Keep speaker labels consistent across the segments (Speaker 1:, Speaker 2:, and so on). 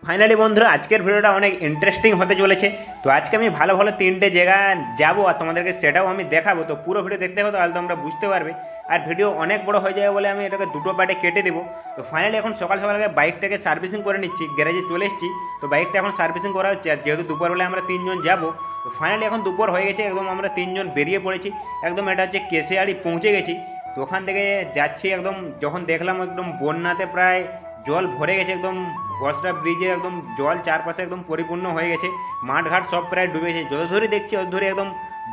Speaker 1: Finally বন্ধুরা আজকের ভিডিওটা অনেক ইন্টারেস্টিং হতে চলেছে। তো আজকে আমি ভালো ভালো 3টে জায়গা যাবো আর তোমাদেরকে সেটাও আমি দেখাবো। তো পুরো ভিডিও দেখতে হবে, তাহলে তোমরা বুঝতে পারবে। আর ভিডিও অনেক বড় হয়ে যাবে বলে আমি এটাকে দুটো পার্টে কেটে দেবো। তো ফাইনালি এখন সকাল সকাল আগে বাইকটাকে সার্ভিসিং করে নিচ্ছি, গ্যারেজে চলে এসেছি। তো বাইকটা এখন সার্ভিসিং করা হচ্ছে, আর যেহেতু দুপুরবেলা আমরা 3জন যাবো। তো ফাইনালি এখন দুপুর হয়ে গেছে, একদম আমরা 3জন বেরিয়ে পড়েছি। একদম এটা হচ্ছে কেশিয়াড়ি পৌঁছে গেছি। তো ওখান থেকে যাচ্ছি, একদম যখন দেখলাম একদম বন্যাতে প্রায় জল ভরে গেছে, একদম বসরা ব্রিজে একদম জল চারপাশে একদম পরিপূর্ণ হয়ে গেছে, মাঠঘাট সব প্রায় ডুবে গেছে। যত ধরে দেখছি তত ধরে একদম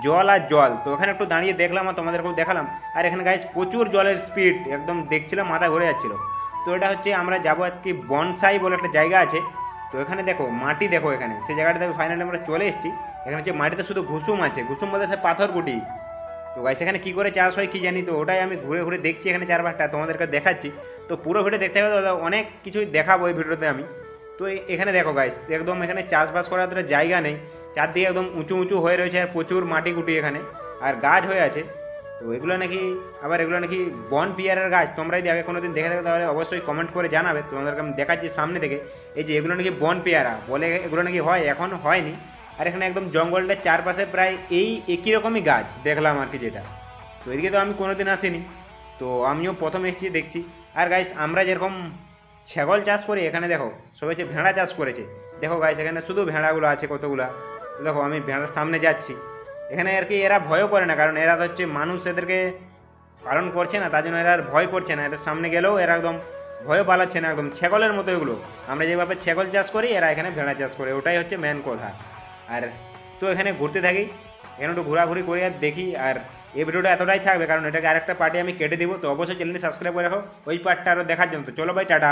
Speaker 1: জল আর জল। তো ওখানে একটু দাঁড়িয়ে দেখলাম আর তোমাদেরকেও দেখালাম। আর এখানে গাইস প্রচুর জলের স্পিড, একদম দেখছিলাম মাথা ঘুরে যাচ্ছিলো। তো এটা হচ্ছে আমরা যাবো আজকে বনসাই বলে একটা জায়গা আছে। তো এখানে দেখো মাটি, দেখো এখানে সেই জায়গাটাতে ফাইনালি আমরা চলে এসেছি। এখানে হচ্ছে মাটিতে শুধু ঘুসুম আছে, ঘুসুম বলতে সে পাথর কুটি। তো গাইস এখানে কী করে চাষ হয় কি জানি, তো ওটাই আমি ঘুরে ঘুরে দেখছি এখানে চারপাশটা, তোমাদেরকে দেখাচ্ছি। তো পুরো ভিডিও দেখতে হবে, অনেক কিছুই দেখাবো এই ভিডিওতে আমি। তো এখানে দেখো গাইস, একদম এখানে চাষবাস করার তো জায়গা নেই, চারদিকে একদম উঁচু উঁচু হয়ে রয়েছে আর প্রচুর মাটি কুটি এখানে আর গাছ হয়ে আছে। তো এগুলো নাকি আবার এগুলো নাকি বন পিয়ারের গাছ। তোমরা যদি আগে কোনো দিন দেখে থাকো তাহলে অবশ্যই কমেন্ট করে জানাবে। তোমাদেরকে আমি দেখাচ্ছি সামনে থেকে, এই যে এগুলো নাকি বন পেয়ারা বলে, এগুলো নাকি হয়, এখন হয়নি। আর এখানে একদম জঙ্গলটার চারপাশে প্রায় এই একই রকমই গাছ দেখলাম আর কি, যেটা তো এদিকে তো আমি কোনোদিন আসিনি। তো আমিও প্রথম এসেছি দেখছি। আর গাইস আমরা যেরকম ছাগল চাষ করি, এখানে দেখো সবাই হচ্ছে ভেড়া চাষ করেছে। দেখো গাইস এখানে শুধু ভেড়াগুলো আছে কতগুলা। তো দেখো আমি ভেড়ার সামনে যাচ্ছি, এখানে আর কি এরা ভয়ও করে না, কারণ এরা তো হচ্ছে মানুষ এদেরকে পালন করছে না, তার জন্য এরা আর ভয় করছে না। এদের সামনে গেলেও এরা একদম ভয়ও পালাচ্ছে না, একদম ছাগলের মতো এগুলো। আমরা যেভাবে ছাগল চাষ করি এরা এখানে ভেড়া চাষ করে, ওটাই হচ্ছে মেন কথা। আর তো এখানে ঘুরতে থাকি, এখানে একটু ঘোরাঘুরি করি আর দেখি। আর এই ভিডিওটা এতটাই থাকবে, কারণ এটাকে আরেকটা পার্টি আমি কেটে দিব। তো অবশ্যই চ্যানেলটি সাবস্ক্রাইব করে রাখো ওই পার্টটা আরও দেখার জন্য। তো চলো ভাই, টাটা।